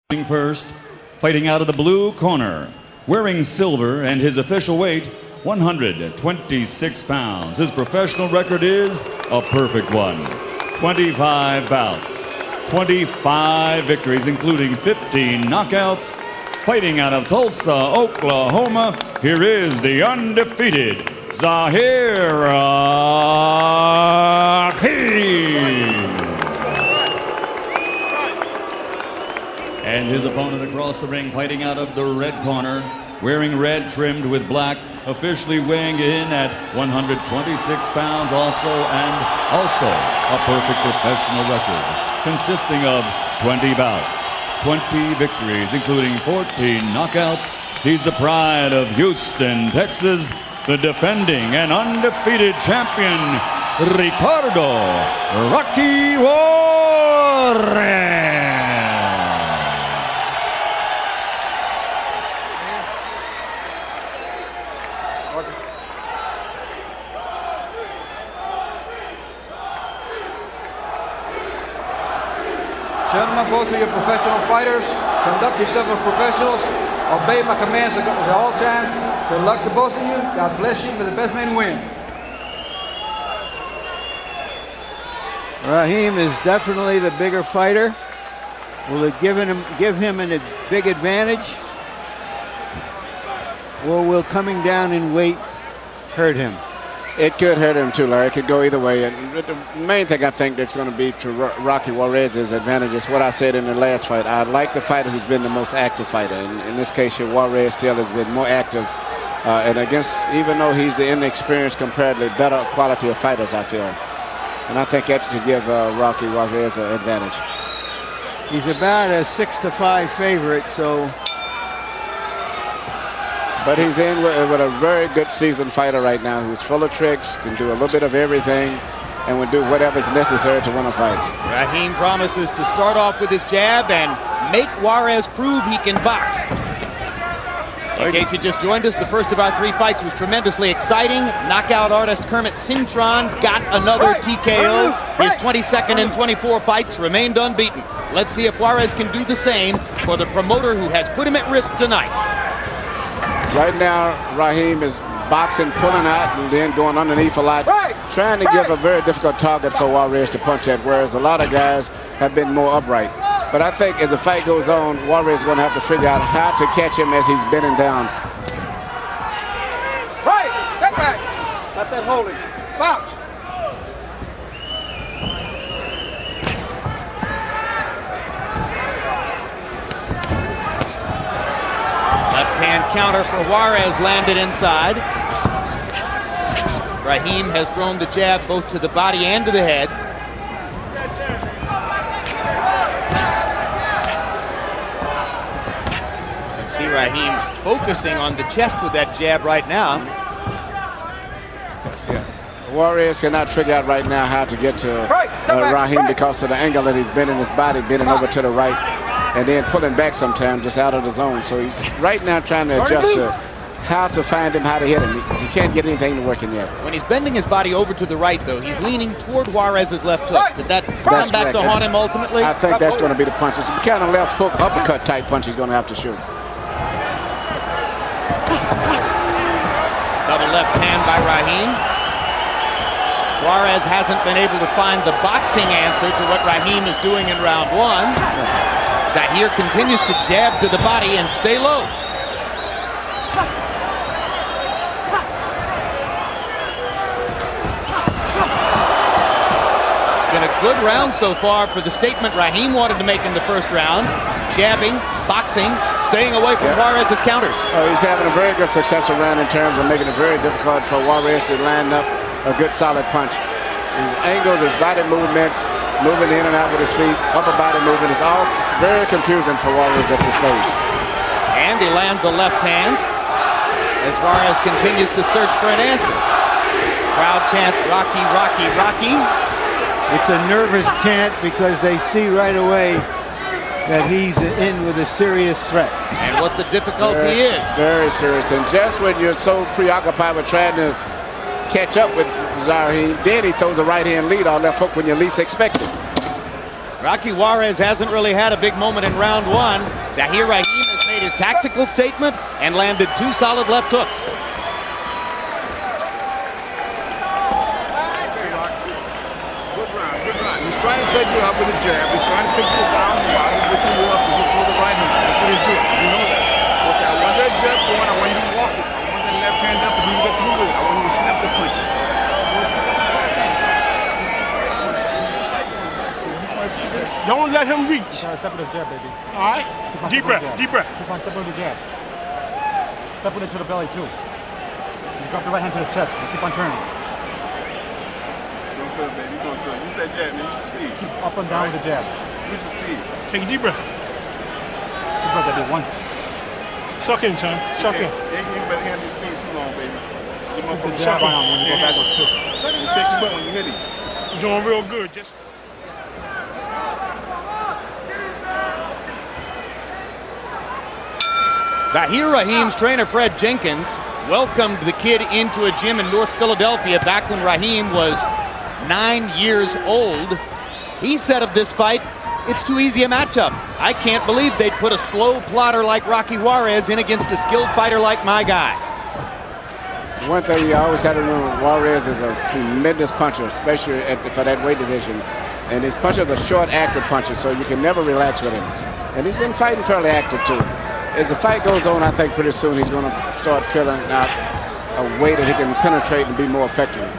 First, fighting out of the blue corner, wearing silver and his official weight, 126 pounds. His professional record is a perfect one. 25 bouts, 25 victories, including 15 knockouts. Fighting out of Tulsa, Oklahoma, here is the undefeated Zahir Raheem. And his opponent across the ring, fighting out of the red corner, wearing red trimmed with black, officially weighing in at 126 pounds also a perfect professional record, consisting of 20 bouts, 20 victories, including 14 knockouts. He's the pride of Houston, Texas, the defending and undefeated champion, Ricardo Rocky Juarez. Gentlemen, both of you professional fighters. Conduct yourselves as professionals. Obey my commands at all times. Good luck to both of you. God bless you. May the best man win. Raheem is definitely the bigger fighter. Will it give him a big advantage? Or will coming down in weight hurt him? It could hurt him too, Larry. It could go either way. And the main thing I think that's going to be to Rocky Juarez's advantage is what I said in the last fight. I like the fighter who's been the most active fighter. In this case, Juarez still has been more active. And against, even though he's the inexperienced, comparatively better quality of fighters, I feel. And I think that should give Rocky Juarez an advantage. He's about a 6-5 favorite, so. But he's in with a very good seasoned fighter right now who's full of tricks, can do a little bit of everything, and will do whatever's necessary to win a fight. Raheem promises to start off with his jab and make Juarez prove he can box. In case you just joined us, the first of our three fights was tremendously exciting. Knockout artist Kermit Cintron got another TKO. His 22nd and 24 fights remained unbeaten. Let's see if Juarez can do the same for the promoter who has put him at risk tonight. Right now, Raheem is boxing, pulling out, and then going underneath a lot, trying to give a very difficult target for Juarez to punch at, whereas a lot of guys have been more upright. But I think as the fight goes on, Juarez is going to have to figure out how to catch him as he's bending down. Right, step back. Got that holding. Box. Left-hand counter for Juarez landed inside. Raheem has thrown the jab both to the body and to the head. You can see Raheem focusing on the chest with that jab right now. Yeah. Juarez cannot figure out right now how to get to Raheem because of the angle that he's bending his body, bending over to the right, and then pulling back sometimes just out of the zone. So he's right now trying to adjust to how to find him, how to hit him. He can't get anything to work in yet. When he's bending his body over to the right, though, he's leaning toward Juarez's left hook. Did that come back to haunt him ultimately? I think that's going to be the punch. It's the kind of left hook, uppercut type punch he's going to have to shoot. Double left hand by Raheem. Juarez hasn't been able to find the boxing answer to what Raheem is doing in round one. Zahir continues to jab to the body and stay low. It's been a good round so far for the statement Raheem wanted to make in the first round. Jabbing, boxing, staying away from Juarez's counters. He's having a very good successful round in terms of making it very difficult for Juarez to line up a good solid punch. His angles, his body movements, moving in and out with his feet, upper body movement is all very confusing for Juarez at this stage. And he lands a left hand as Juarez continues to search for an answer. Crowd chants, Rocky, Rocky, Rocky. It's a nervous chant because they see right away that he's in with a serious threat. And what the difficulty is. Very serious. And just when you're so preoccupied with trying to catch up with Zahir Raheem, then he throws a right hand lead or left hook when you least expect it. Rocky Juarez hasn't really had a big moment in round one. Zahir Raheem has made his tactical statement and landed 2 solid left hooks. Good round. He's trying to set you up with a jab. He's trying to pick you down the bottom, picking you up with the right hand. That's what he's doing. You know that. Okay, I want that jab going. I want you to walk it. I want that left hand up as soon as you get through with it. I want you to snap the punches. Don't let him reach. Step with the jab, baby. All right? Deep breath. Keep on stepping with the jab. Step with it to the belly, too. You drop the right hand to his chest and keep on turning. Doing good, baby. Doing good. Use that jab, man. Use your speed. Keep up and down with the jab. Use your speed. Take a deep breath. Keep up, baby. 1. Suck in, son. Suck in. You better handle your speed too long, baby. You Keep the motherfucker jab suck on in. when you go backwards, too. You shake your butt when you hit him. You're doing real good. Just Zahir Raheem's trainer, Fred Jenkins, welcomed the kid into a gym in North Philadelphia back when Raheem was 9 years old. He said of this fight, it's too easy a matchup. I can't believe they'd put a slow plotter like Rocky Juarez in against a skilled fighter like my guy. One thing you always have to remember, Juarez is a tremendous puncher, especially for that weight division. And his punches are short, active punches, so you can never relax with him. And he's been fighting fairly active, too. As the fight goes on, I think pretty soon he's going to start filling out a way that he can penetrate and be more effective.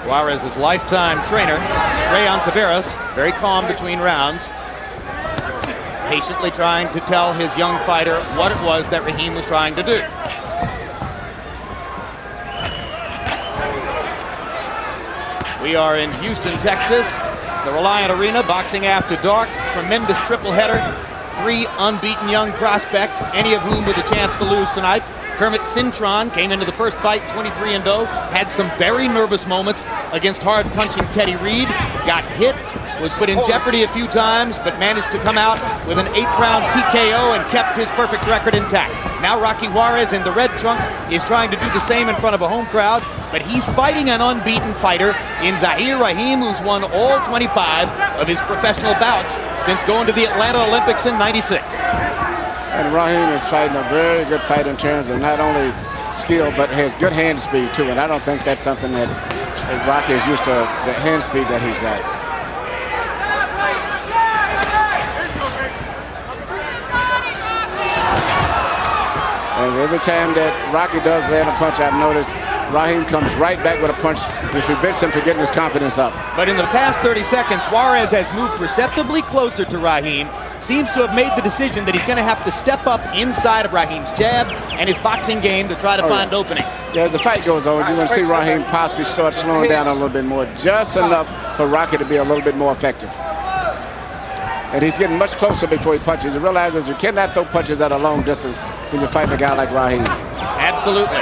Juarez's lifetime trainer, Rayon Taveras, very calm between rounds, patiently trying to tell his young fighter what it was that Raheem was trying to do. We are in Houston, Texas, the Reliant Arena, boxing after dark, tremendous triple header, 3 unbeaten young prospects, any of whom with a chance to lose tonight. Kermit Cintron came into the first fight 23-0, had some very nervous moments against hard-punching Teddy Reed, got hit, was put in jeopardy a few times, but managed to come out with an 8th-round TKO and kept his perfect record intact. Now Rocky Juarez in the red trunks is trying to do the same in front of a home crowd, but he's fighting an unbeaten fighter in Zahir Raheem, who's won all 25 of his professional bouts since going to the Atlanta Olympics in '96. And Raheem is fighting a very good fight in terms of not only skill, but has good hand speed, too. And I don't think that's something that Rocky is used to, the hand speed that he's got. And every time that Rocky does land a punch, I've noticed Raheem comes right back with a punch to prevent him from getting his confidence up. But in the past 30 seconds, Juarez has moved perceptibly closer to Raheem, seems to have made the decision that he's going to have to step up inside of Raheem's jab and his boxing game to try to find openings. Yeah, as the fight goes on, you're going to see Raheem possibly start slowing down a little bit more, just enough for Rocky to be a little bit more effective. And he's getting much closer before he punches. He realizes you cannot throw punches at a long distance when you're fighting a guy like Raheem. Absolutely.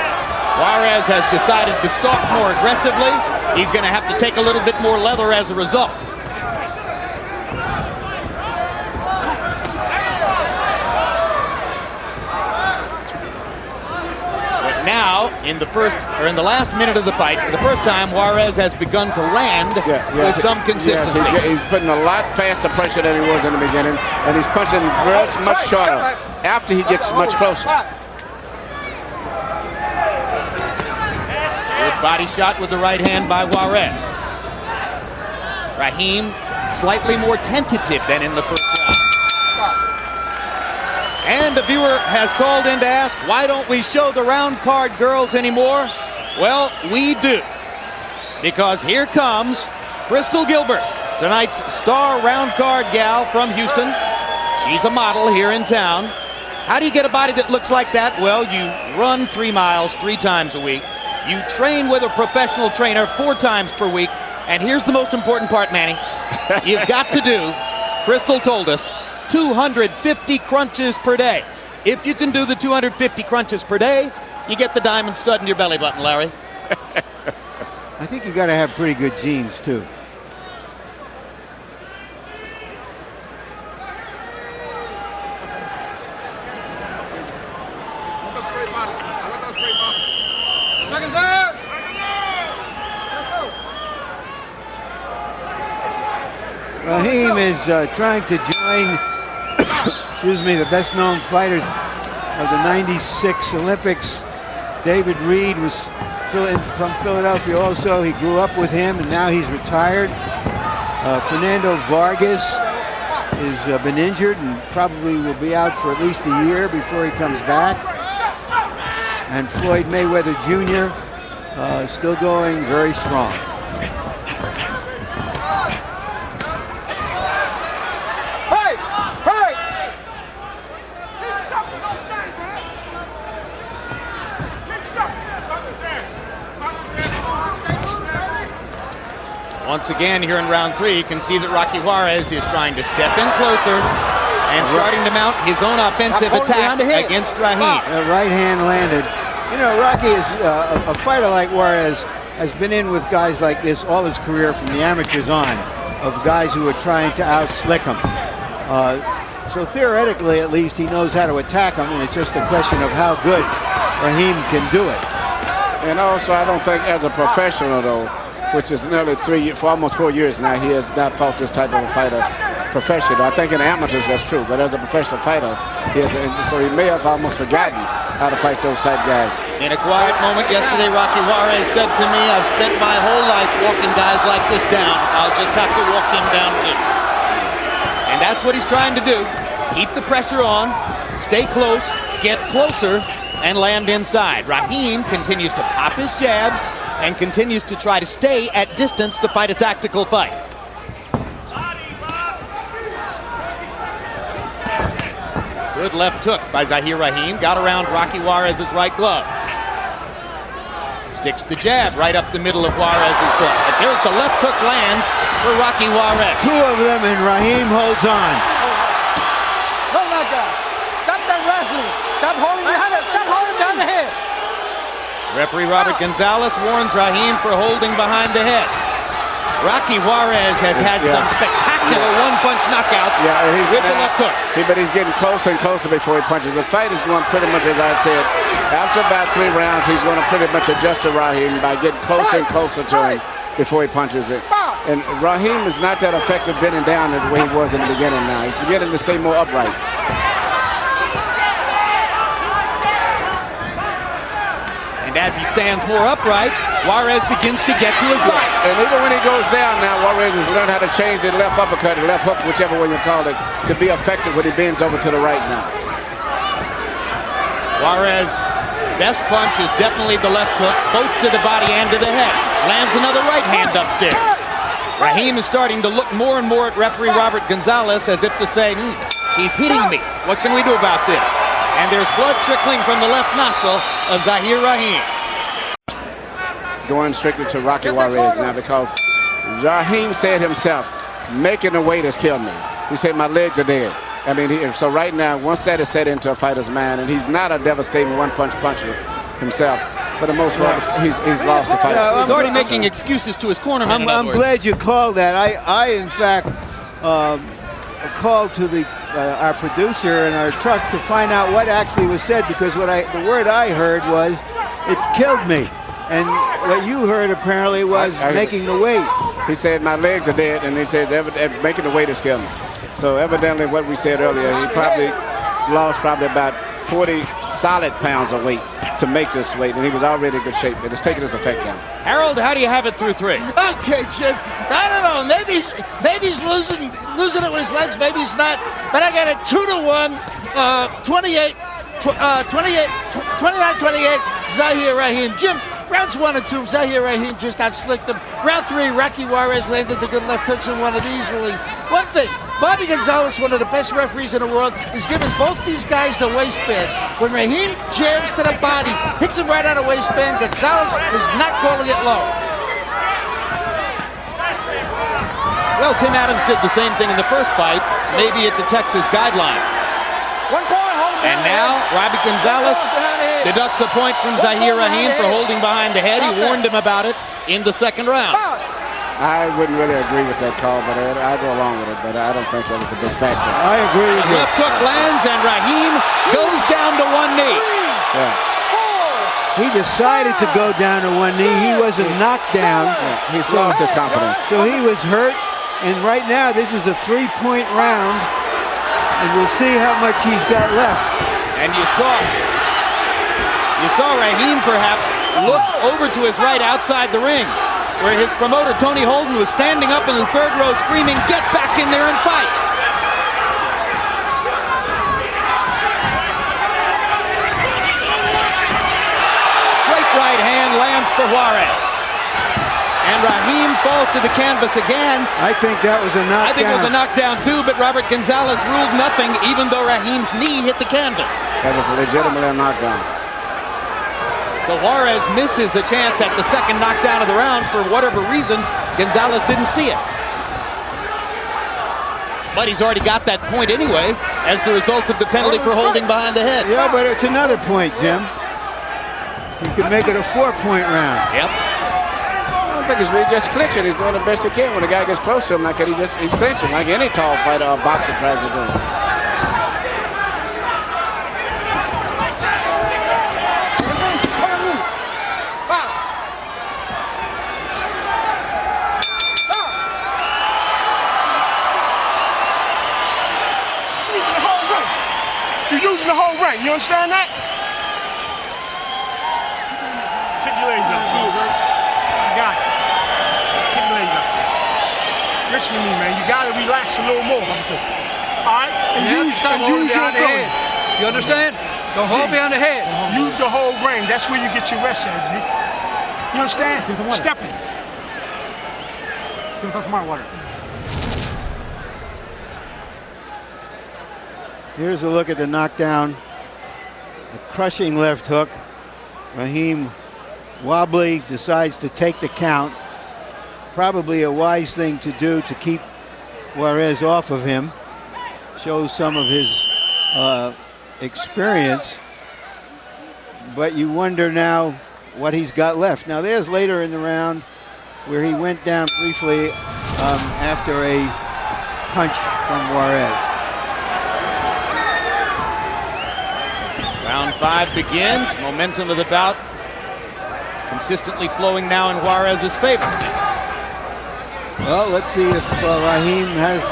Juarez has decided to stalk more aggressively. He's going to have to take a little bit more leather as a result. But now, in the last minute of the fight, for the first time, Juarez has begun to land with some consistency. Yes, he's putting a lot faster pressure than he was in the beginning, and he's punching much shorter after he gets much closer. Good body shot with the right hand by Juarez. Raheem slightly more tentative than in the first round. And a viewer has called in to ask, why don't we show the round card girls anymore? Well, we do. Because here comes Crystal Gilbert, tonight's star round card gal from Houston. She's a model here in town. How do you get a body that looks like that? Well, you run 3 miles 3 times a week. You train with a professional trainer 4 times per week. And here's the most important part, Manny. You've got to do, Crystal told us, 250 crunches per day. If you can do the 250 crunches per day, you get the diamond stud in your belly button, Larry. I think you got to have pretty good genes, too. is trying to join, excuse me, the best-known fighters of the '96 Olympics. David Reed was from Philadelphia also. He grew up with him, and now he's retired. Fernando Vargas has been injured and probably will be out for at least a year before he comes back. And Floyd Mayweather Jr. Still going very strong. Once again, here in round 3, you can see that Rocky Juarez is trying to step in closer and starting to mount his own offensive attack against Raheem. The right hand landed. You know, Rocky is a fighter like Juarez has been in with guys like this all his career from the amateurs on, of guys who are trying to out-slick him. So theoretically, at least, he knows how to attack him, and it's just a question of how good Raheem can do it. And also, I don't think as a professional, though, which is nearly for almost 4 years now, he has not fought this type of a fighter professional. I think in amateurs that's true, but as a professional fighter, so he may have almost forgotten how to fight those type guys. In a quiet moment yesterday, Rocky Juarez said to me, "I've spent my whole life walking guys like this down. I'll just have to walk him down too." And that's what he's trying to do. Keep the pressure on, stay close, get closer, and land inside. Raheem continues to pop his jab and continues to try to stay at distance to fight a tactical fight. Good left hook by Zahir Raheem. Got around Rocky Juarez's right glove. Sticks the jab right up the middle of Juarez's glove. And there's the left hook lands for Rocky Juarez. 2 of them, and Raheem holds on. Don't like that. Stop that wrestling. Stop holding behind us. Stop holding behind the head. Referee Robert Gonzalez warns Raheem for holding behind the head. Rocky Juarez has had some spectacular one-punch knockouts with the left hook. But he's getting closer and closer before he punches. The fight is going pretty much, as I said, after about 3 rounds, he's going to pretty much adjust to Raheem by getting closer and closer to him before he punches it. And Raheem is not that effective bending down the way he was in the beginning now. He's beginning to stay more upright. And as he stands more upright, Juarez begins to get to his body. And even when he goes down now, Juarez has learned how to change the left uppercut, the left hook, whichever way you call it, to be effective when he bends over to the right now. Juarez's best punch is definitely the left hook, both to the body and to the head. Lands another right hand upstairs. Raheem is starting to look more and more at referee Robert Gonzalez as if to say, he's hitting me. What can we do about this? And there's blood trickling from the left nostril of Zahir Raheem. Going strictly to Rocky Juarez now, because Raheem said himself, making the weight has killed me. He said, my legs are dead. I mean, so right now, once that is set into a fighter's mind, and he's not a devastating one-punch puncher himself, for the most part, he's lost the fight. He's already making excuses to his cornerman. I'm glad you called that. I in fact, called to our producer in our truck to find out what actually was said, because the word I heard was, it's killed me. And what you heard apparently was making the weight. He said, my legs are dead, and he said, making the weight has killed me. So evidently what we said earlier, he probably lost about 40 solid pounds of weight to make this weight, and he was already in good shape. It has taken his effect down. Harold, how do you have it through 3? Okay, Jim. I don't know. Maybe he's losing it with his legs. Maybe he's not. But I got a 2-1, 29-28, Zahir Raheem. Jim, rounds 1 and 2, Zahir Raheem just outslicked him. Round 3, Rocky Juarez landed the good left hooks and won it easily. One thing, Bobby Gonzalez, one of the best referees in the world, is giving both these guys the waistband. When Raheem jams to the body, hits him right on the waistband, Gonzalez is not calling it low. Well, Tim Adams did the same thing in the first fight. Maybe it's a Texas guideline. 1 point, hold And now, Robbie Gonzalez deducts a point from Zahir Raheem for holding behind the head. He warned him about it in the 2nd round. I wouldn't really agree with that call, but I go along with it, but I don't think that was a big factor. I agree with you. Left hook lands, and Raheem goes down to 1 knee. Yeah. He decided to go down to 1 knee. He wasn't knocked down. He's lost his confidence. So he was hurt, And right now, this is a 3-point round, and we'll see how much he's got left. And you saw Raheem perhaps look over to his right outside the ring, where his promoter, Tony Holden, was standing up in the third row screaming, "Get back in there and fight!" Straight right hand lands for Juarez. And Raheem falls to the canvas again. I think that was a knockdown. I think it was a knockdown too, but Robert Gonzalez ruled nothing, even though Raheem's knee hit the canvas. That was legitimately a knockdown. So Juarez misses a chance at the second knockdown of the round. For whatever reason, Gonzalez didn't see it. But he's already got that point anyway, as the result of the penalty for holding behind the head. Yeah, but it's another point, Jim. You could make it a 4-point round. Yep. I don't think he's really just clinching. He's doing the best he can. When the guy gets close to him like that, he's clinching, like any tall fighter or boxer tries to do. You're using the whole ring. You understand that? Kick your legs up, son. I got it. Kick your legs up. Listen to me, man. You got to relax a little more. All right? And use your ability. You understand? Don't hold me on the head. Use the whole ring. That's where you get your rest at, G. You understand? Step in. Give us some more water. Here's a look at the knockdown. A crushing left hook. Raheem wobbly, decides to take the count. Probably a wise thing to do to keep Juarez off of him. Shows some of his experience. But you wonder now what he's got left. Now there's later in the round where he went down briefly after a punch from Juarez. Round 5 begins. Momentum of the bout consistently flowing now in Juarez's favor. Well, let's see if Raheem has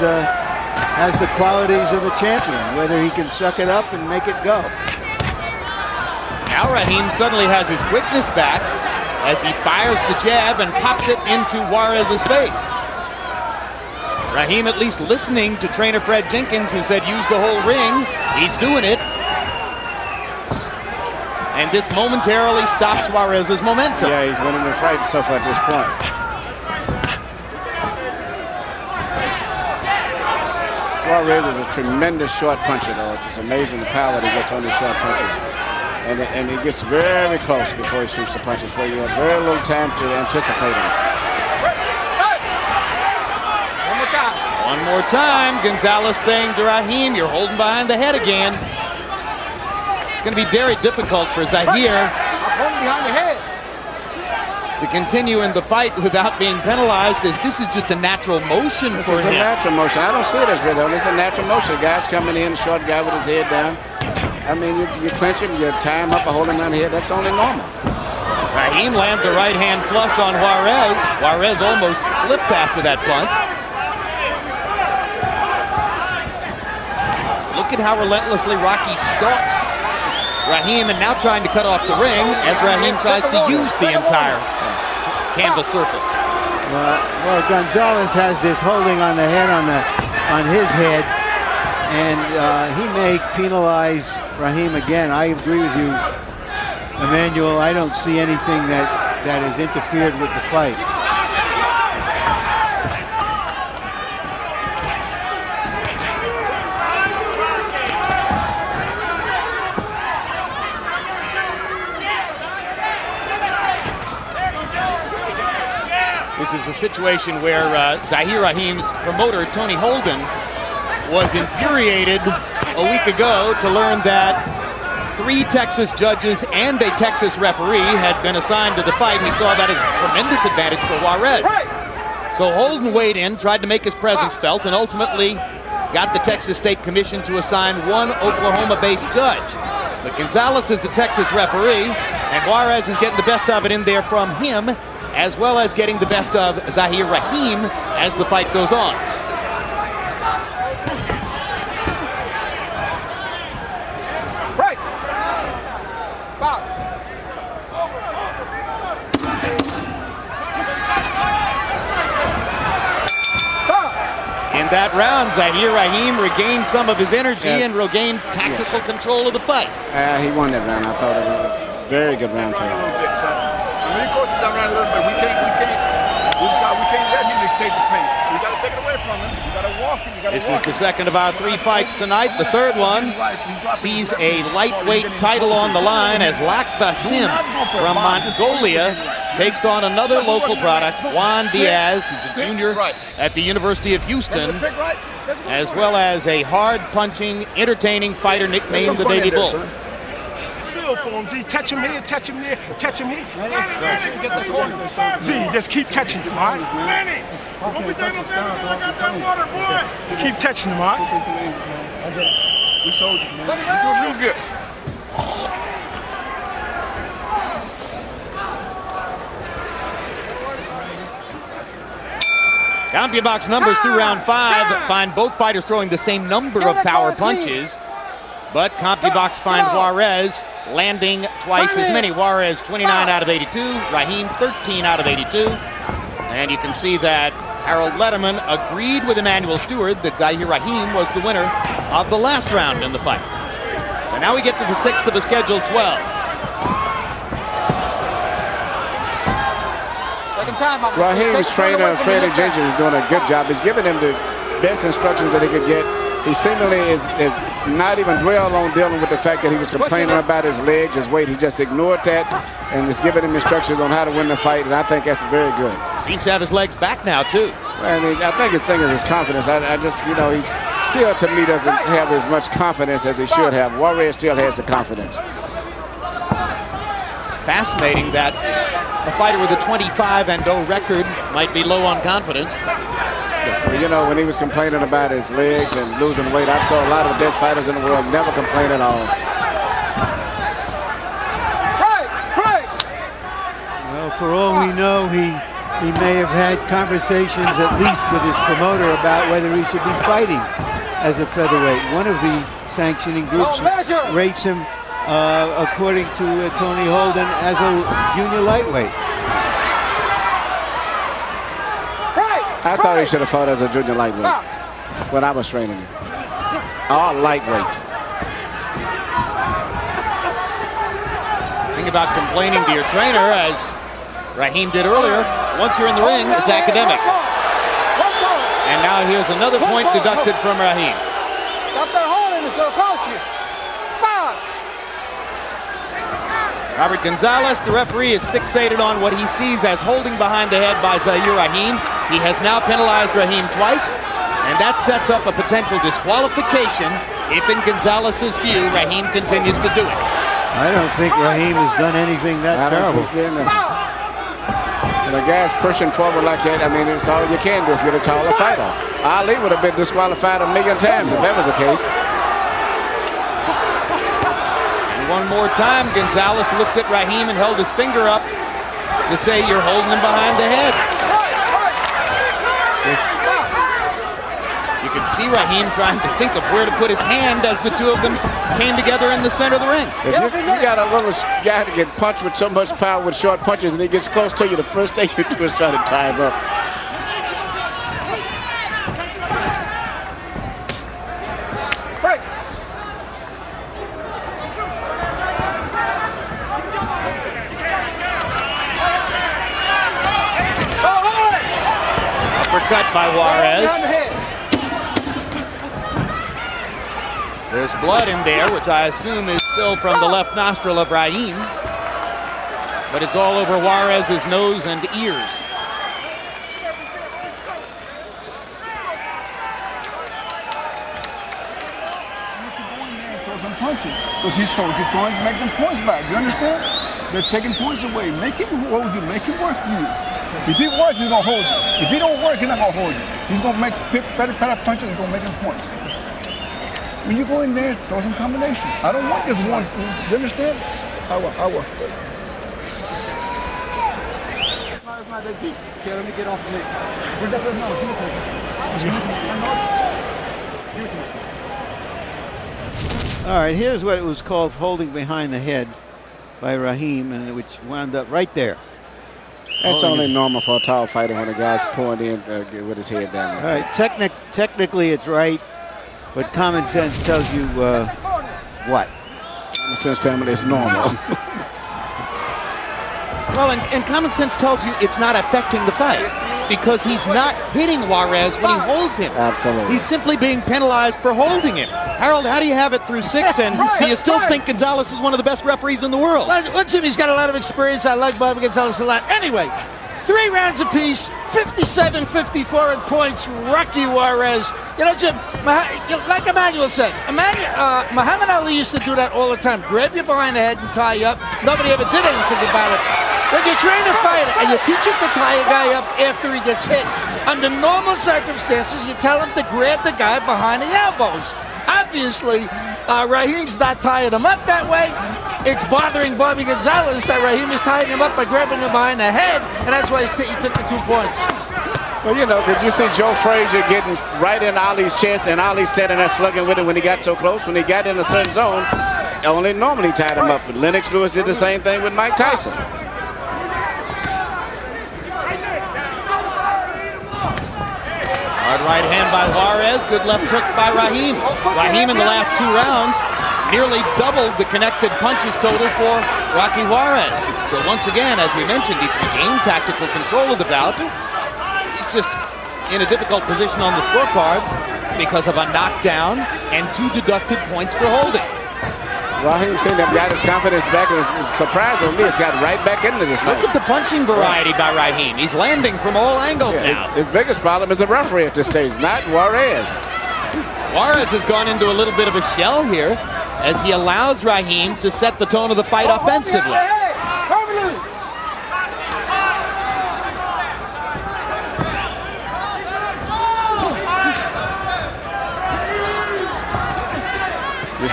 the qualities of a champion, whether he can suck it up and make it go. Now Raheem suddenly has his quickness back as he fires the jab and pops it into Juarez's face. Raheem at least listening to trainer Fred Jenkins, who said use the whole ring. He's doing it. And this momentarily stops Juarez's momentum. Yeah, he's winning the fight so far at this point. Juarez is a tremendous short puncher, though. It's amazing the power that he gets on these short punches. And he gets very close before he shoots the punches, where you have very little time to anticipate him. One more time, Gonzalez saying to Raheem, you're holding behind the head again. It's going to be very difficult for Zahir to continue in the fight without being penalized, as this is just a natural motion for him. This is a natural motion. I don't see it as rhythm. It's a natural motion. The guy's coming in, short guy with his head down. I mean, you clinch him, you tie him up or hold him around the head. That's only normal. Raheem lands a right hand flush on Juarez. Juarez almost slipped after that punch. Look at how relentlessly Rocky stalks Raheem, and now trying to cut off the ring as Raheem tries to use the entire canvas surface. Well, Gonzalez has this holding on the head on his head, and he may penalize Raheem again. I agree with you, Emmanuel. I don't see anything that has interfered with the fight. This is a situation where Zahir Raheem's promoter, Tony Holden, was infuriated a week ago to learn that 3 Texas judges and a Texas referee had been assigned to the fight. He saw that as a tremendous advantage for Juarez. So Holden weighed in, tried to make his presence felt, and ultimately got the Texas State Commission to assign 1 Oklahoma-based judge. But Gonzalez is the Texas referee, and Juarez is getting the best of it in there from him, as well as getting the best of Zahir Raheem as the fight goes on. Right. Box. In that round, Zahir Raheem regained some of his energy and regained tactical control of the fight. He won that round. I thought it was a very good round for him. I mean, he coached that round a little bit. We can't let him dictate the pace. We got to take it away from him. We got to walk him. This is the second of our 3 fights tonight. The third one sees a lightweight title on the line as Lak Basim from Mongolia takes on another local product, Juan Diaz, who's a junior at the University of Houston, as well as a hard-punching, entertaining fighter nicknamed the Baby Bull. Feel for him, Z. Touch him here, touch him there, touch him here. Z, just keep touching him, all right? Keep touching him, all right? We told you, man. You're doing real good. CompuBox numbers through round 5 find both fighters throwing the same number of power punches, but CompuBox find Juarez landing twice as many. Juarez 29 out of 82, Raheem 13 out of 82. And you can see that Harold Letterman agreed with Emmanuel Stewart that Zahir Raheem was the winner of the last round in the fight. So now we get to the 6th of a scheduled 12. Raheem's trainer, Freddie Ginger, is doing a good job. He's giving him the best instructions that he could get. He seemingly is not even dwell on dealing with the fact that he was complaining about his legs, his weight. He just ignored that and is giving him instructions on how to win the fight, and I think that's very good. Seems to have his legs back now, too. I mean, I think his thing is his confidence. I just, you know, he's still, to me, doesn't have as much confidence as he should have. Juarez still has the confidence. Fascinating that a fighter with a 25-0 record might be low on confidence. Well, you know, when he was complaining about his legs and losing weight, I saw a lot of the best fighters in the world never complain at all. Well, for all we know, he may have had conversations at least with his promoter about whether he should be fighting as a featherweight. One of the sanctioning groups rates him, according to Tony Holden, as a junior lightweight. I thought he should have fought as a junior lightweight when I was training him. All lightweight. Think about complaining to your trainer, as Raheem did earlier. Once you're in the ring, it's academic. And now here's another point deducted from Raheem. Stop that holding, it's gonna cost you. Robert Gonzalez, the referee, is fixated on what he sees as holding behind the head by Zahir Raheem. He has now penalized Raheem twice, and that sets up a potential disqualification if, in Gonzalez's view, Raheem continues to do it. I don't think Raheem has done anything that terrible. When a guy's pushing forward like that, I mean, it's all you can do if you're the taller fighter. Ali would have been disqualified 1,000,000 times if that was the case. One more time, Gonzalez looked at Raheem and held his finger up to say, you're holding him behind the head. You can see Raheem trying to think of where to put his hand as the two of them came together in the center of the ring. If you got a little guy to get punched with so much power with short punches and he gets close to you, the first thing you do is try to tie him up. Uppercut by Juarez. There's blood in there, which I assume is still from the left nostril of Raheem. But it's all over Juarez's nose and ears. Because he's throwing to make them points back. You understand? They're taking points away. Make him hold you. Make him work you. If he works, he's going to hold you. If he don't work, he's not going to hold you. He's going to make better punches. He's going to make him points. When you go in there, throw some combination. I don't want just one. You understand? I will. not that deep. Okay, let me get off the leg. Where's that? No, give it to me. Give it to me. All right, here's what it was called holding behind the head by Raheem, and which wound up right there. That's only normal for a tall fighter when a guy's pulling in with his head down. All right, technically it's right, but common sense tells you what? Common sense tells me it's normal. Well, and common sense tells you it's not affecting the fight because he's not hitting Juarez when he holds him. Absolutely. He's simply being penalized for holding him. Harold, how do you have it through 6 and do you still think Gonzalez is one of the best referees in the world? Well, Jimmy's got a lot of experience. I like Bobby Gonzalez a lot. Anyway, 3 rounds apiece, 57-54 in points. Rocky Juarez. You know, Jim, like Emmanuel said, Muhammad Ali used to do that all the time. Grab you behind the head and tie you up. Nobody ever did anything about it. When you train a fighter and you teach him to tie a guy up after he gets hit, under normal circumstances, you tell him to grab the guy behind the elbows. Obviously, Raheem's not tying him up that way. It's bothering Bobby Gonzalez that Raheem is tying him up by grabbing him behind the head, and that's why he took the 2 points. Well, you know, did you see Joe Frazier getting right in Ali's chest and Ali standing there slugging with him when he got so close? When he got in a certain zone, only normally tied him up. But Lennox Lewis did the same thing with Mike Tyson. Hard right hand by Juarez, good left hook by Raheem. Raheem in the last 2 rounds nearly doubled the connected punches total for Rocky Juarez. So once again, as we mentioned, he's regained tactical control of the bout. He's just in a difficult position on the scorecards because of a knockdown and 2 deducted points for holding. Raheem seemed to have got his confidence back, and surprisingly, it's got right back into this fight. Look at the punching variety by Raheem. He's landing from all angles now. His biggest problem is the referee at this stage, not Juarez. Juarez has gone into a little bit of a shell here as he allows Raheem to set the tone of the fight offensively.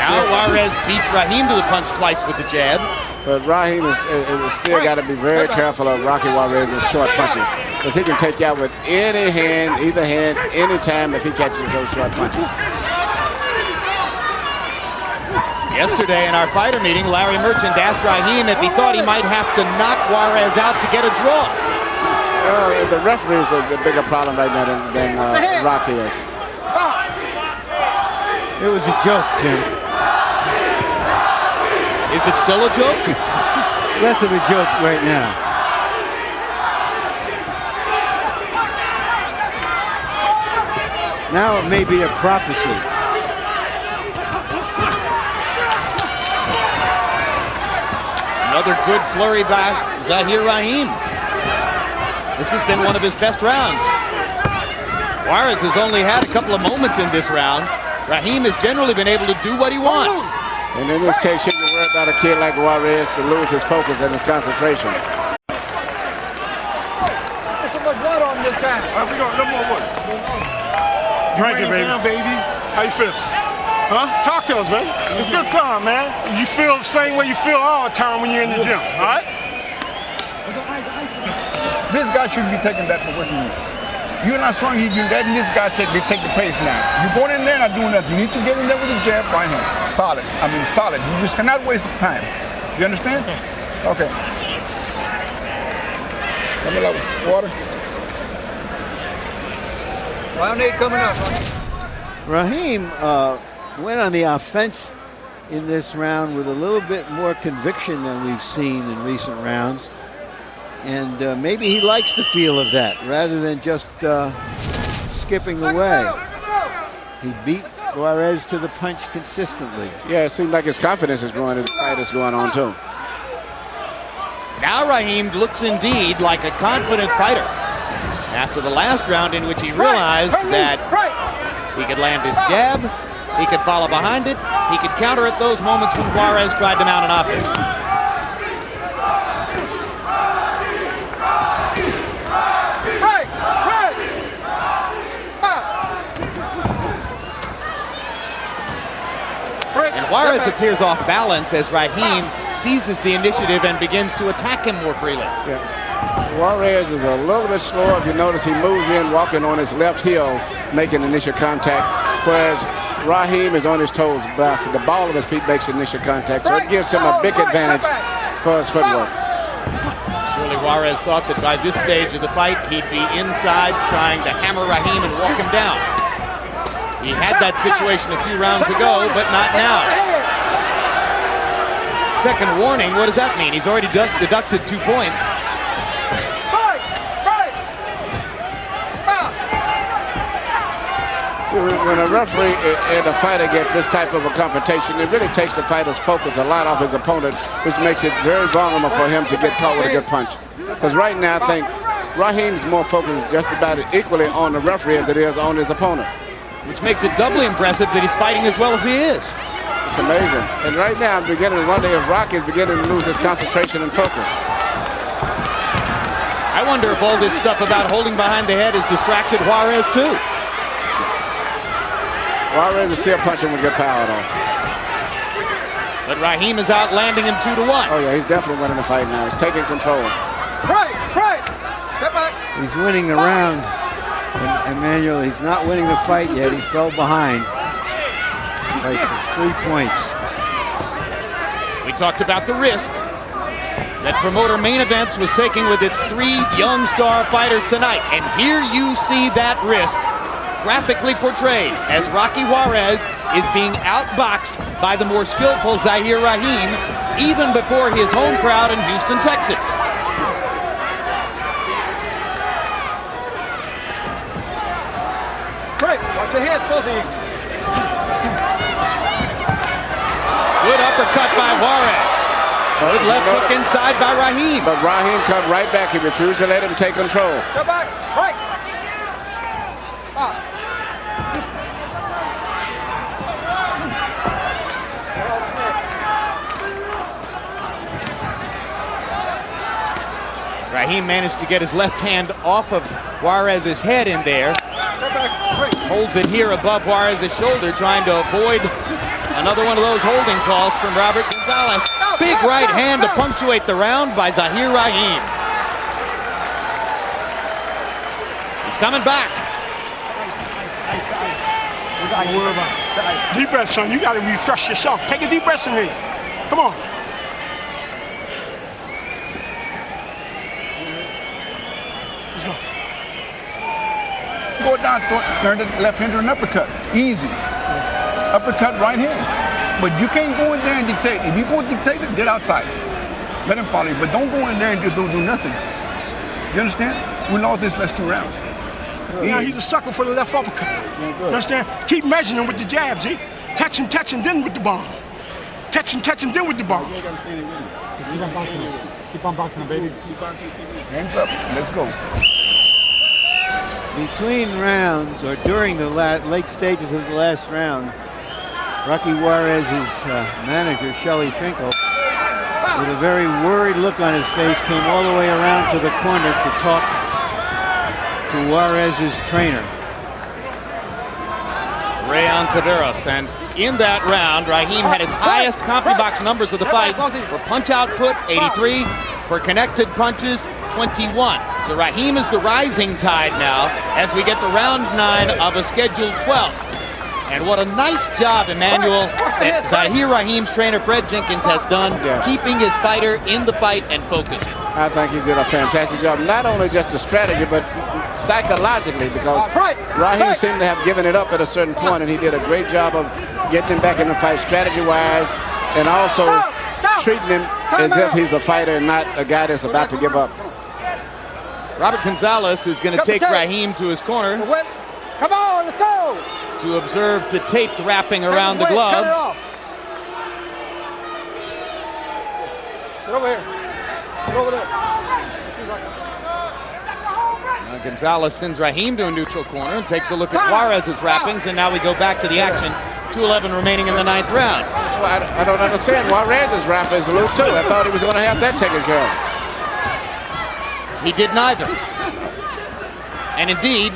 Now Juarez beats Raheem to the punch twice with the jab. But Raheem is still got to be very careful of Rocky Juarez's short punches, because he can take you out with any hand, either hand, anytime if he catches those short punches. Yesterday in our fighter meeting, Larry Merchant asked Raheem if he thought he might have to knock Juarez out to get a draw. The referee is a bigger problem right now than Rocky is. It was a joke, Jim. Is it still a joke? Less of a joke right now. Now it may be a prophecy. Another good flurry by Zahir Raheem. This has been one of his best rounds. Juarez has only had a couple of moments in this round. Raheem has generally been able to do what he wants. And in this case, you can worry about a kid like Juarez to lose his focus and his concentration. There's so much water on this time. We got no more water. Drink it, baby. Down, baby. How you feel? Huh? Talk to us, baby. It's good time, man. You feel the same way you feel all the time when you're in the gym, all right? This guy shouldn't be taking that away from you. You're not strong, you do that, and this guy take the pace now. You're going in there not doing nothing. You need to get in there with a jab by him. Solid. I mean, solid. You just cannot waste the time. You understand? Okay. Let me look. Water. Round 8 coming up. Raheem went on the offense in this round with a little bit more conviction than we've seen in recent rounds. And maybe he likes the feel of that rather than just skipping away. He beat Juarez to the punch consistently. Yeah, it seems like his confidence is growing as the fight is going on too. Now Raheem looks indeed like a confident fighter. After the last round in which he realized that he could land his jab, he could follow behind it, he could counter at those moments when Juarez tried to mount an offense. And Juarez appears off balance as Raheem seizes the initiative and begins to attack him more freely. Yeah. Juarez is a little bit slower. If you notice, he moves in walking on his left heel, making initial contact, whereas Raheem is on his toes. The ball of his feet makes initial contact, so it gives him a big advantage for his footwork. Surely Juarez thought that by this stage of the fight, he'd be inside trying to hammer Raheem and walk him down. He had that situation a few rounds ago, but not now. Second warning, what does that mean? He's already deducted 2 points. See, when a referee and a fighter gets this type of a confrontation, it really takes the fighter's focus a lot off his opponent, which makes it very vulnerable for him to get caught with a good punch. Because right now, I think Raheem's more focused just about equally on the referee as it is on his opponent. Which makes it doubly impressive that he's fighting as well as he is. It's amazing. And right now, I'm beginning to wonder if Rocky is beginning to lose his concentration and focus. I wonder if all this stuff about holding behind the head has distracted Juarez too. Juarez is still punching with good power, though. But Raheem is out, landing him 2-1. Oh, yeah, he's definitely winning the fight now. He's taking control. Right. Step back. He's winning the round. And Emmanuel, he's not winning the fight yet. He fell behind. Fight for 3 points. We talked about the risk that promoter Main Events was taking with its 3 young star fighters tonight. And here you see that risk graphically portrayed as Rocky Juarez is being outboxed by the more skillful Zahir Raheem even before his home crowd in Houston, Texas. Right, watch your hands, both of you. Good uppercut by Juarez. Good left hook inside by Raheem. But Raheem cut right back. He refused to let him take control. Step back, right. Raheem managed to get his left hand off of Juarez's head in there. Holds it here above Juarez's shoulder, trying to avoid another one of those holding calls from Robert Gonzalez. Big right hand to punctuate the round by Zahir Raheem. He's coming back. Deep breath, son. You got to refresh yourself. Take a deep breath in here. Come on. Let's go. Go down, turn the left hand to an uppercut. Easy. Uppercut, right hand. But you can't go in there and dictate. If you go and dictate it, get outside. Let him follow you. But don't go in there and just don't do nothing. You understand? We lost this last 2 rounds. Now he's a sucker for the left uppercut. You understand? Keep measuring him with the jabs, eh? Touch him, then with the bomb. Touch him, then with the bomb. Keep on bouncing him. Keep on bouncing him, baby. Hands up. Let's go. Between rounds, or during the late stages of the last round, Rocky Juarez's manager, Shelley Finkel, with a very worried look on his face, came all the way around to the corner to talk to Juarez's trainer. Rayon Taveras, and in that round, Raheem had his highest CompuBox numbers of the fight. For punch output, 83. For connected punches, 21. So Raheem is the rising tide now as we get to round 9 of a scheduled 12. And what a nice job, Emmanuel, that Zahir Raheem's trainer, Fred Jenkins, has done keeping his fighter in the fight and focused. I think he did a fantastic job, not only just the strategy, but psychologically, because Raheem seemed to have given it up at a certain point, and he did a great job of getting him back in the fight strategy-wise, and also treating him as if he's a fighter and not a guy that's about to give up. Robert Gonzalez is going to take Raheem to his corner. Come on, let's go. To observe the taped wrapping around the glove. Cut it off. Get over here. Get over there. Gonzalez sends Raheem to a neutral corner and takes a look at Juarez's wrappings, and now we go back to the action. 2:11 remaining in the 9th round. Well, I don't understand. Juarez's wrap is loose too. I thought he was going to have that taken care of. He did neither. And indeed,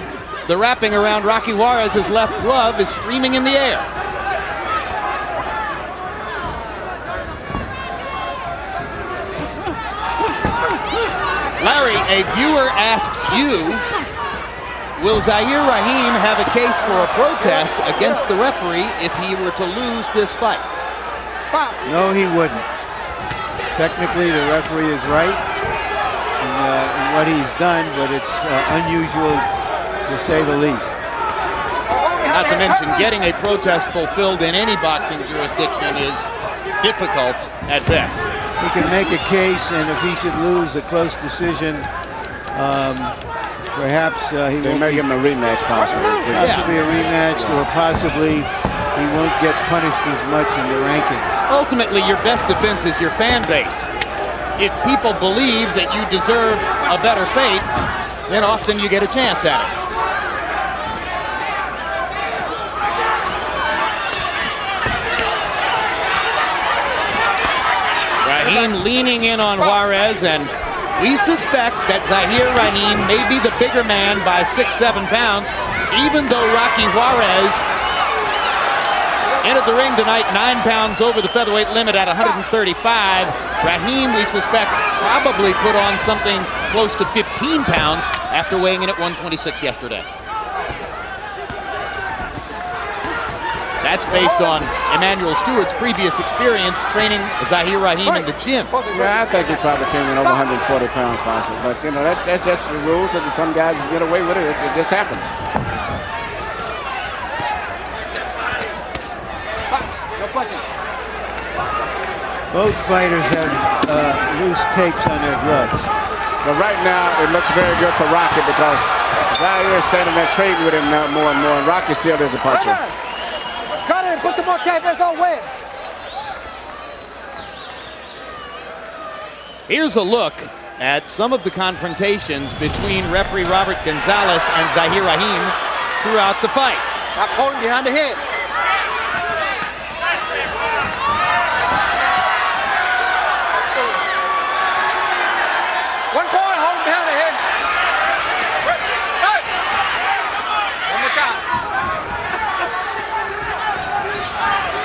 the wrapping around Rocky Juarez's left glove is streaming in the air. Larry, a viewer asks you, will Zahir Raheem have a case for a protest against the referee if he were to lose this fight? No, he wouldn't. Technically, the referee is right in what he's done, but it's unusual to say the least. Not to mention, getting a protest fulfilled in any boxing jurisdiction is difficult at best. He can make a case, and if he should lose a close decision, perhaps he They won't make him a rematch possibly. possibly a rematch, or possibly he won't get punished as much in the rankings. Ultimately, your best defense is your fan base. If people believe that you deserve a better fate, then often you get a chance at it. Raheem leaning in on Juarez, and we suspect that Zahir Raheem may be the bigger man by 6-7 pounds, even though Rocky Juarez entered the ring tonight 9 pounds over the featherweight limit at 135. Raheem, we suspect, probably put on something close to 15 pounds after weighing in at 126 yesterday. That's based on Emmanuel Stewart's previous experience training Zahir Raheem in the gym. Yeah, I think he probably came in over 140 pounds possible. But, you know, that's the rules, and some guys get away with it. It just happens. Both fighters have loose tapes on their gloves. But right now, it looks very good for Rocky because Zahir is standing there trading with him now more and more, and Rocky still is a puncher. Cut it, put some more tape, it's all wet. Here's a look at some of the confrontations between referee Robert Gonzalez and Zahir Raheem throughout the fight. Stop holding behind the head. One point, hold him behind the head. Hey! One more time.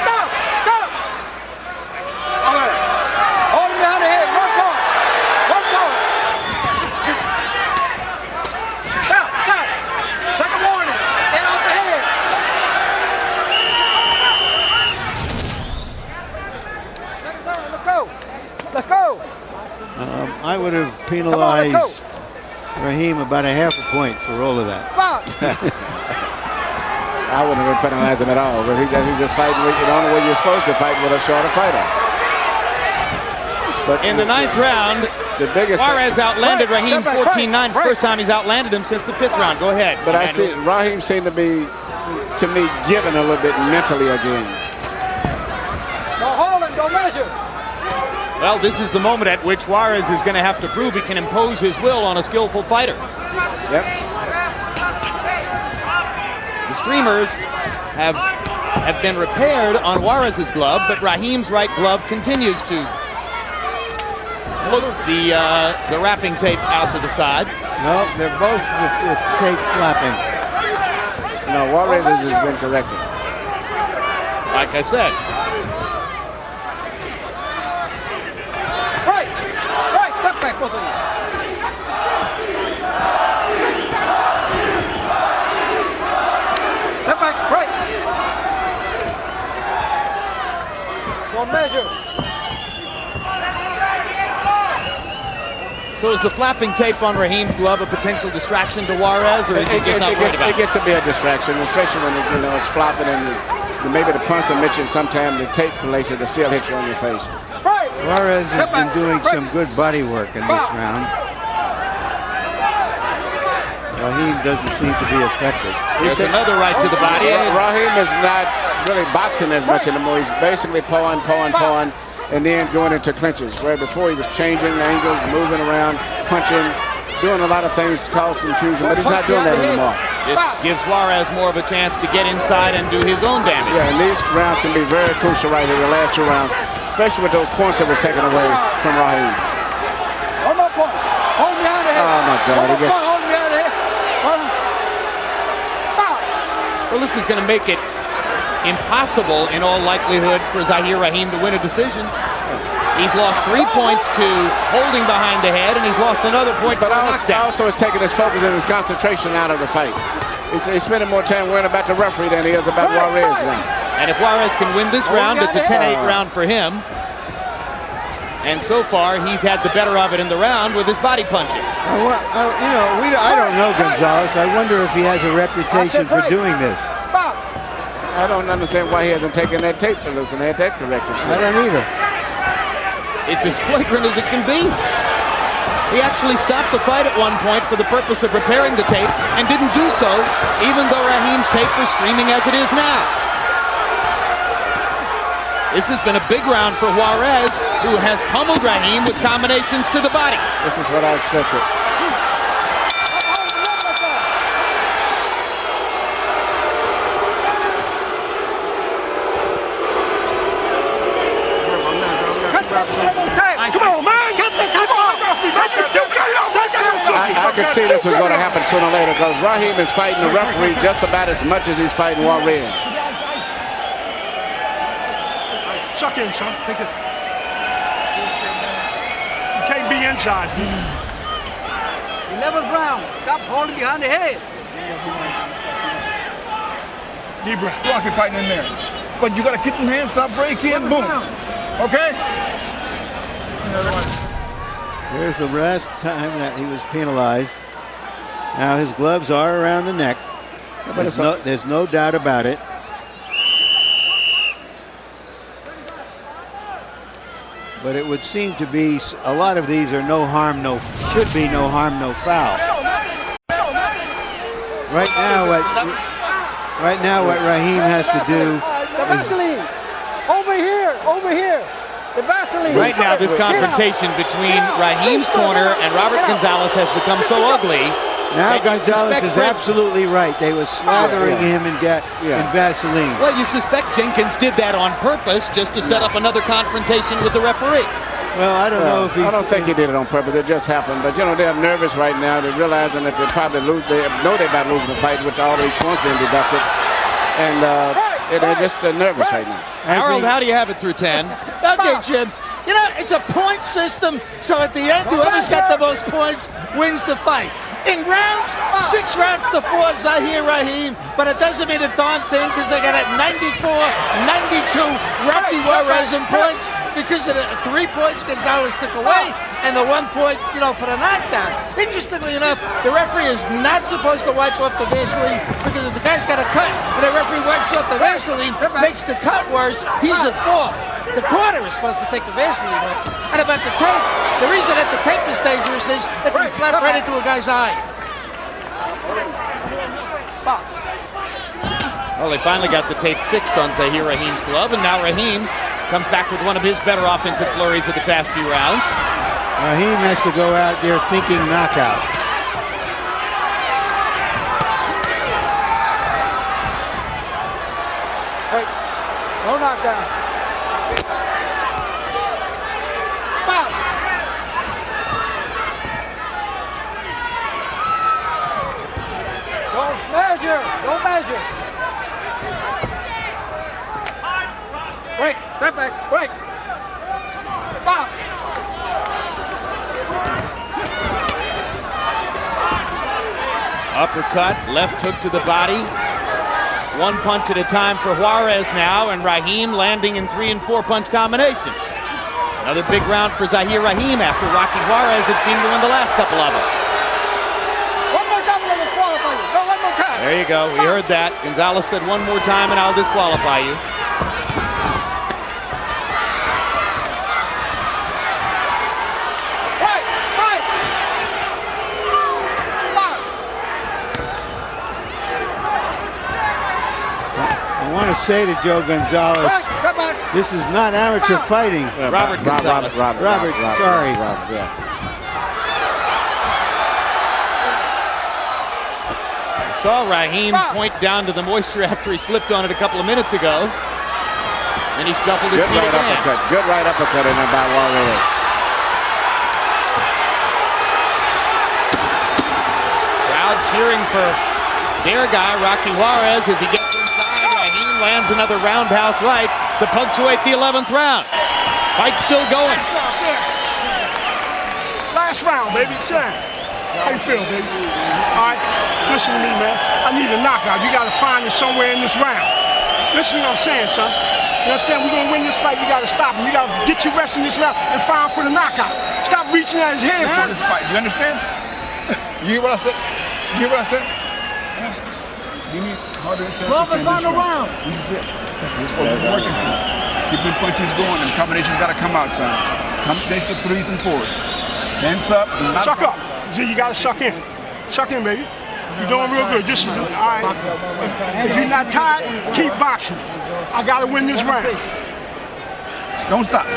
Stop! Stop! Okay. Hold him behind the head. One point. One point. Stop! Stop! Second warning. And off the head. Second zone. Let's go. Let's go. I would have penalized Raheem about a half a point for all of that. I wouldn't have penalized him at all, but he's just fighting with the only way you're supposed to fight with a shorter fighter. But in the 9th round, the biggest Juarez outlanded Raheem 14-9. First time he's outlanded him since the 5th round. Go ahead. But I see Raheem seemed to be, to me, given a little bit mentally again. Don't hold him, don't measure. Well, this is the moment at which Juarez is going to have to prove he can impose his will on a skillful fighter. Yep. The streamers have been repaired on Juarez's glove, but Raheem's right glove continues to float the wrapping tape out to the side. No, they're both with tape flapping. No, Juarez's has been corrected. Like I said. Both of you. Left back, right. One measure. So is the flapping tape on Raheem's glove a potential distraction to Juarez, or is he just not worried about it? It gets to be a distraction, especially when it's flopping and maybe the punch I mentioned sometime the tape places will still hit you on your face. Juarez has been doing some good body work in this round. Raheem doesn't seem to be affected. There's another right to the body. Raheem is not really boxing as much anymore. He's basically pawing, and then going into clinches. Where before he was changing angles, moving around, punching, doing a lot of things to cause confusion, but he's not doing that anymore. This gives Juarez more of a chance to get inside and do his own damage. Yeah, and these rounds can be very crucial right here, the last 2 rounds. Especially with those points that was taken away from Raheem. One more point. Hold behind the head. Oh my God! Hold behind the head. Well, this is going to make it impossible, in all likelihood, for Zahir Raheem to win a decision. He's lost 3 points to holding behind the head, and he's lost another point But to a knockdown. also it's taking his focus and his concentration out of the fight. He's spending more time worrying about the referee than he is about Juarez now. And if Juarez can win this round, it's a 10-8 round for him. And so far, he's had the better of it in the round with his body punching. I don't know Gonzalez. I wonder if he has a reputation for doing this. I don't understand why he hasn't taken that tape to listen and had that corrected. I don't either. It's as flagrant as it can be. He actually stopped the fight at one point for the purpose of repairing the tape and didn't do so, even though Raheem's tape was streaming as it is now. This has been a big round for Juarez, who has pummeled Raheem with combinations to the body. This is what I expected. Come on, man! Get the tape off me, man! I could see this was going to happen sooner or later because Raheem is fighting the referee just about as much as he's fighting Juarez. Suck in, son. Take this. You can't be inside. 11th round. Stop holding behind the head. Deep breath. Rocky fighting in there. But you got to keep them hands up, break in, boom. Okay? Here's the last time that he was penalized. Now his gloves are around the neck. There's no doubt about it. But it would seem to be a lot of these are should be no harm, no foul. Right now, what Raheem has to do is Over here. The Vaseline. Right now, this confrontation between Raheem's corner and Robert Gonzalez has become so ugly. now Gonzalez is absolutely right. They were slathering him in Vaseline. Well, you suspect Jenkins did that on purpose just to set up another confrontation with the referee. Well, I don't know if I don't think he did it on purpose. It just happened. But, they're nervous right now. They're realizing that they probably lose. They know they're about losing the fight with all these points being deducted. And they're just nervous right now. Harold, how do you have it through 10? Okay, Jim. It's a point system, so at the end, whoever's got the most points wins the fight. In rounds, 6 rounds to 4, Zahir Raheem, but it doesn't mean a darn thing because they got it 94-92, Rocky Juarez in points because of the 3 points Gonzalez took away and the 1 point, for the knockdown. Interestingly enough, the referee is not supposed to wipe off the Vaseline because if the guy's got a cut and the referee wipes off the Vaseline, makes the cut worse, he's at fault. The corner is supposed to take the Vaseline off. And about the tape, the reason that the tape is dangerous is it can flap right into a guy's eye. Well, they finally got the tape fixed on Zahir Raheem's glove, and now Raheem comes back with one of his better offensive flurries of the past few rounds. Raheem has to go out there thinking knockout. Hey, no knockdown. Don't measure. Break. Step back. Break. Stop. Uppercut, left hook to the body. 1 punch at a time for Juarez now, and Raheem landing in 3 and 4 punch combinations. Another big round for Zahir Raheem after Rocky Juarez had seemed to win the last couple of them. There you go. We heard that. Gonzalez said one more time and I'll disqualify you. I want to say to Joe Gonzalez, this is not amateur fighting. Robert Gonzalez. Robert, sorry. Saw Raheem point down to the moisture after he slipped on it a couple of minutes ago. Then he shuffled his feet again. Good right uppercut in there by Juarez. Crowd cheering for their guy, Rocky Juarez, as he gets inside. Raheem lands another roundhouse right to punctuate the 11th round. Fight's still going. Last round, baby. Sam, how you feel, baby? All right, listen to me, man. I need a knockout. You got to find it somewhere in this round. Listen to what I'm saying, son. You understand? We're going to win this fight. You got to stop him. You got to get your rest in this round and find for the knockout. Stop reaching at his head for this fight. You understand? You hear what I said? You hear what I said? Yeah. Give me 130% this round. This is it. This is what we're working for. Keep them punches going, and combinations got to come out, son. Combination of 3s and 4s. Hands up. Suck up. See, you got to suck in. Suck in, baby. You're doing real good. Just all right. If you're not tired, keep boxing. I got to win this round. Don't stop.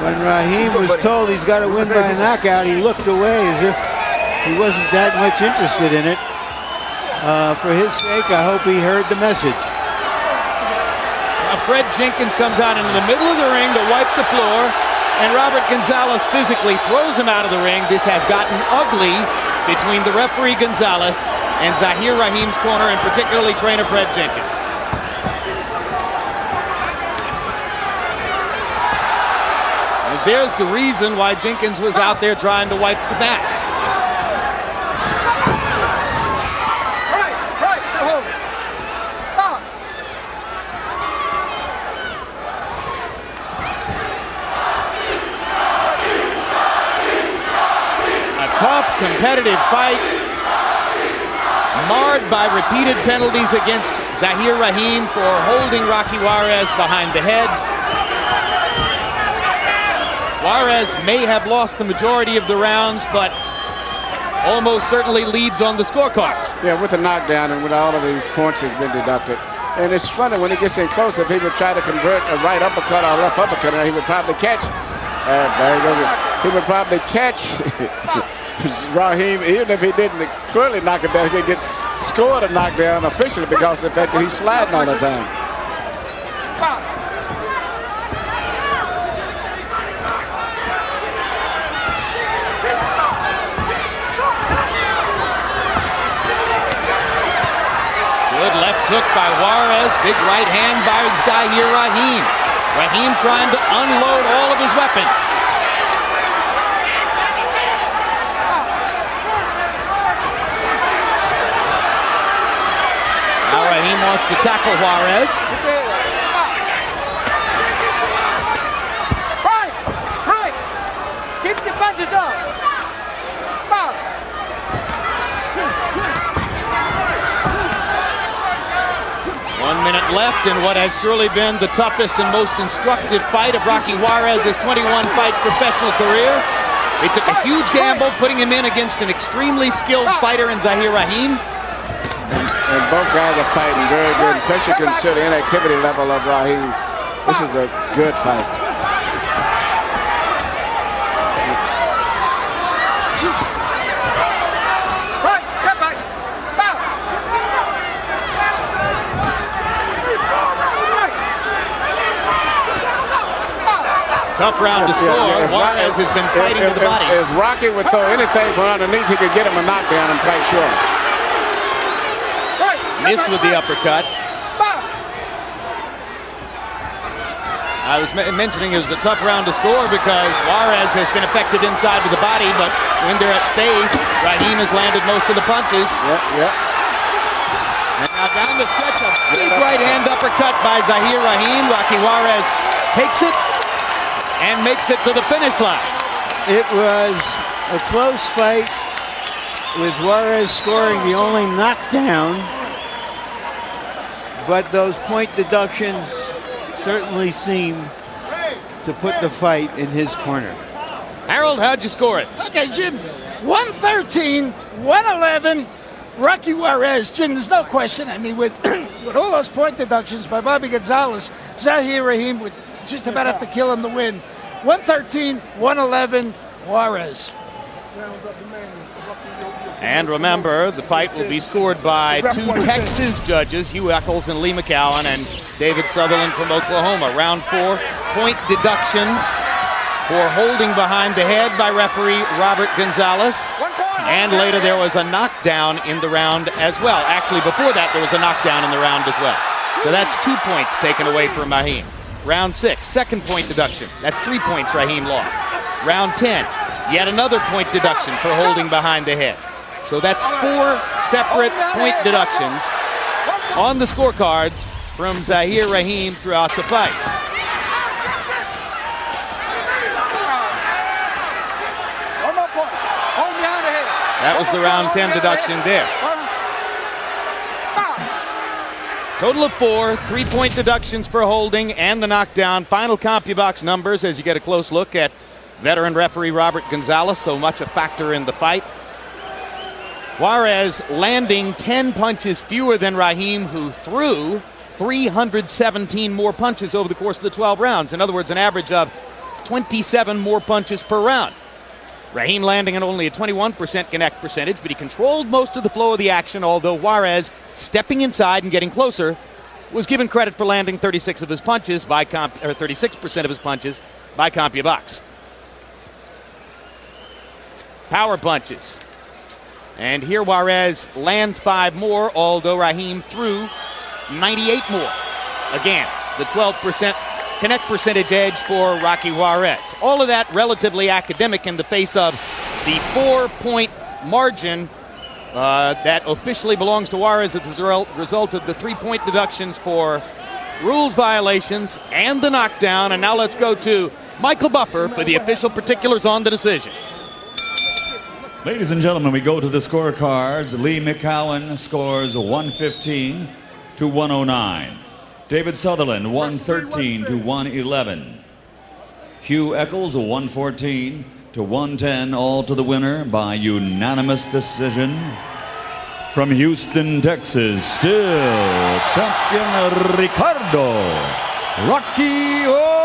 When Raheem was told he's got to win by a knockout, he looked away as if he wasn't that much interested in it. For his sake, I hope he heard the message. Fred Jenkins comes out into the middle of the ring to wipe the floor, and Robert Gonzalez physically throws him out of the ring. This has gotten ugly between the referee Gonzalez and Zahir Raheem's corner, and particularly trainer Fred Jenkins. And there's the reason why Jenkins was out there trying to wipe the mat. Tough, competitive fight, marred by repeated penalties against Zahir Raheem for holding Rocky Juarez behind the head. Juarez may have lost the majority of the rounds, but almost certainly leads on the scorecards. Yeah, with the knockdown and with all of these points has been deducted. And it's funny, when he gets in close, if he would try to convert a right uppercut or a left uppercut, he would probably catch. There he goes. He would probably catch Raheem, even if he didn't clearly knock him down. He could get scored a knockdown officially because of the fact that he's sliding all the time. Good left hook by Juarez. Big right hand by Zahir Raheem. Raheem trying to unload all of his weapons. Now Raheem wants to tackle Juarez. Right. Keep your punches up. 1 minute left in what has surely been the toughest and most instructive fight of Rocky Juarez's 21-fight professional career. They took a huge gamble putting him in against an extremely skilled fighter in Zahir Raheem. And both guys are fighting very good, especially considering the inactivity level of Raheem. This is a good fight. Tough round to score. Juarez has been fighting to the body. If Rocky would throw anything from underneath, he could get him a knockdown, I'm quite sure. Missed with the uppercut. I was mentioning it was a tough round to score because Juarez has been affected inside of the body, but when they're at space, Raheem has landed most of the punches. Yep. And now down the stretch, a big right hand uppercut by Zahir Raheem. Rocky Juarez takes it and makes it to the finish line. It was a close fight with Juarez scoring the only knockdown, but those point deductions certainly seem to put the fight in his corner. Harold, how'd you score it? Okay, Jim, 113, 111, Rocky Juarez. Jim, there's no question. I mean, with all those point deductions by Bobby Gonzalez, Zahir Raheem would just about have to kill him to win. 113, 111, Juarez. And remember, the fight will be scored by two Texas judges, Hugh Eccles and Lee McCowan, and David Sutherland from Oklahoma. Round 4, point deduction for holding behind the head by referee Robert Gonzalez. And later there was a knockdown in the round as well. Actually, before that, there was a knockdown in the round as well. So that's 2 points taken away from Raheem. Round 6, second point deduction. That's 3 points Raheem lost. Round 10, yet another point deduction for holding behind the head. So that's 4 separate point deductions on the scorecards from Zahir Raheem throughout the fight. One more point. Hold behind the head. That was the round 10 deduction there. Total of 4, 3-point deductions for holding and the knockdown. Final CompuBox numbers as you get a close look at veteran referee Robert Gonzalez, so much a factor in the fight. Juarez landing 10 punches fewer than Raheem, who threw 317 more punches over the course of the 12 rounds. In other words, an average of 27 more punches per round. Raheem landing at only a 21% connect percentage, but he controlled most of the flow of the action, although Juarez, stepping inside and getting closer, was given credit for landing 36% of his punches by CompuBox. Power punches. And here Juarez lands 5 more, although Raheem threw 98 more. Again, the 12% connect percentage edge for Rocky Juarez. All of that relatively academic in the face of the 4-point margin that officially belongs to Juarez as a result of the 3-point deductions for rules violations and the knockdown. And now let's go to Michael Buffer for the official particulars on the decision. Ladies and gentlemen, we go to the scorecards. Lee McCowan scores 115 to 109. David Sutherland 113 to 111. Hugh Eccles 114 to 110, all to the winner by unanimous decision. From Houston, Texas, still champion Ricardo Rocky Juarez.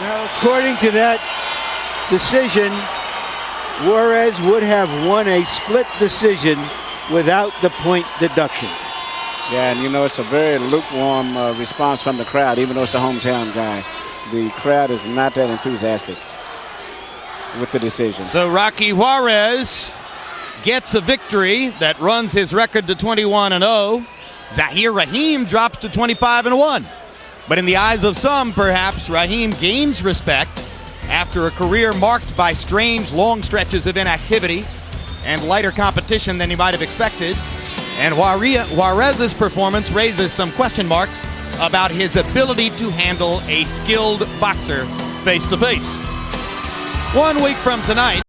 Now, according to that decision, Juarez would have won a split decision without the point deduction. Yeah, and you know, it's a very lukewarm response from the crowd, even though it's a hometown guy. The crowd is not that enthusiastic with the decision. So Rocky Juarez gets a victory that runs his record to 21-0. Zahir Raheem drops to 25-1. But in the eyes of some, perhaps, Raheem gains respect after a career marked by strange long stretches of inactivity and lighter competition than he might have expected. And Juarez's performance raises some question marks about his ability to handle a skilled boxer face-to-face. 1 week from tonight,